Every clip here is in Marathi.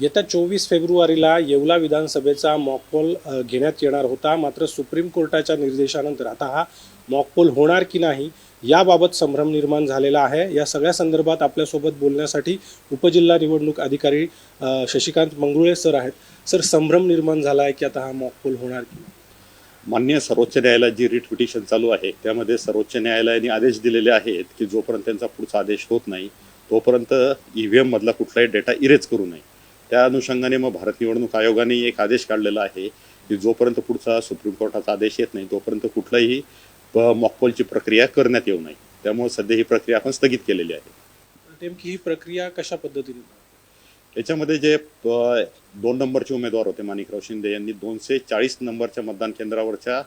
येत्या 24 फेब्रुवारीला येवला विधानसभेचा मॉकपोल घेण्यात येणार होता. मात्र सुप्रीम कोर्टाच्या निर्देशानंतर आता हा मॉकपोल होणार की नाही याबाबत संभ्रम निर्माण झालेला आहे. या सगळ्या संदर्भात आपल्यासोबत बोलण्यासाठी उपजिल्हा निवडणूक अधिकारी शशिकांत मंगरुळे सर आहेत. सर, संभ्रम निर्माण झाला आहे की आता हा मॉकपोल होणार की नाही? माननीय सर्वोच्च न्यायालयात जी रिट पिटिशन चालू आहे त्यामध्ये सर्वोच्च न्यायालयाने आदेश दिलेले आहेत की जोपर्यंत त्यांचा पुढचा आदेश होत नाही तोपर्यंत EVM मधला कुठलाही डेटा इरेज करू नये. त्या अनुषंगाने मग भारत निवडणूक आयोगाने एक आदेश काढलेला आहे की जोपर्यंत पुढचा सुप्रीम कोर्टाचा आदेश येत नाही तोपर्यंत कुठलाही मॉकपोलची प्रक्रिया करण्यात येऊ नये. त्यामुळे सध्या ही प्रक्रिया आपण स्थगित केलेली आहे. नेमकी ही प्रक्रिया कशा पद्धतीने? याच्यामध्ये जे 2 नंबरचे उमेदवार होते माणिकराव शिंदे यांनी 240 नंबरच्या मतदान केंद्रावरच्या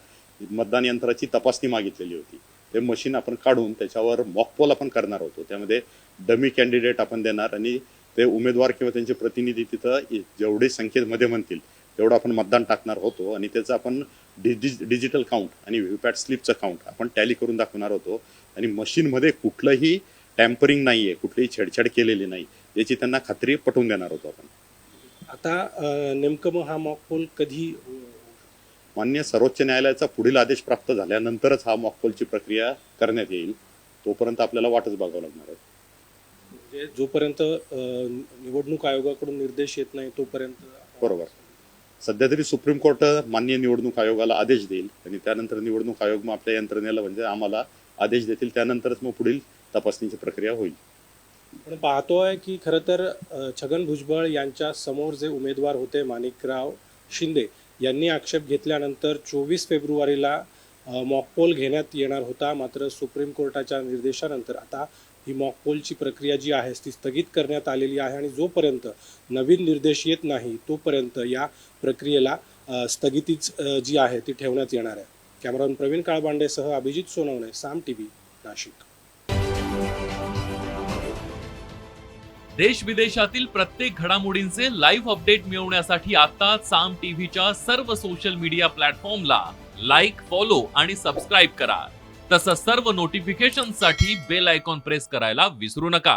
मतदान यंत्राची तपासणी मागितलेली होती. ते मशीन आपण काढून त्याच्यावर मॉकपोल आपण करणार होतो. त्यामध्ये डमी कॅन्डिडेट आपण देणार आणि ते उमेदवार किंवा त्यांचे प्रतिनिधी तिथं जेवढे संख्येमध्ये म्हणतील तेवढं आपण मतदान टाकणार होतो आणि त्याचं आपण डिजिटल काउंट आणि व्हीव्हीपॅट स्लिपचं काउंट आपण टॅली करून दाखवणार होतो. आणि मशीनमध्ये कुठलंही टॅम्परिंग नाही आहे, कुठलीही छेडछाड केलेली नाही याची त्यांना खात्री पटवून देणार होतो आपण. आता नेमकं मग हा मॉकपोल कधी? मान्य सर्वोच्च न्यायालयाचा पुढील आदेश प्राप्त झाल्यानंतरच हा मॉकपोलची प्रक्रिया करण्यात येईल. तोपर्यंत आपल्याला वाटच बघावं लागणार आहे. म्हणजे जोपर्यंत निवडणूक आयोगाकडून निर्देश येत नाही तोपर्यंत? बरोबर. सध्या तरी सुप्रीम कोर्ट माननीय निवडणूक आयोगाला आदेश देईल आणि त्यानंतर निवडणूक आयोग मग आपल्या यंत्रणेला म्हणजे आम्हाला आदेश देतील. त्यानंतरच मग पुढील तपासणीची प्रक्रिया होईल. पण पाहतोय की खरं तर छगन भुजबळ यांच्या समोर जे उमेदवार होते माणिकराव शिंदे यांनी आक्षेप घेतल्यानंतर 24 फेब्रुवारीला मॉकपोल घेण्यात येणार होता. मात्र सुप्रीम कोर्टाच्या निर्देशानंतर आता ही मॉकपोलची प्रक्रिया जी आहे ती स्थगित करण्यात आलेली आहे आणि जोपर्यंत नवीन निर्देश येत नाही तोपर्यंत या प्रक्रियेला स्थगितीच जी आहे ती ठेवण्यात येणार आहे. कॅमेरामन प्रवीण काळबांडेसह अभिजित सोनवणे, साम TV, नाशिक. देश विदेशातील प्रत्येक घडामोडींचे लाईव्ह अपडेट मिळवण्यासाठी आता साम टीव्हीच्या सर्व सोशल मीडिया प्लॅटफॉर्मला लाईक, फॉलो आणि सबस्क्राईब करा. तसंच सर्व नोटिफिकेशनसाठी बेल आयकॉन प्रेस करायला विसरू नका.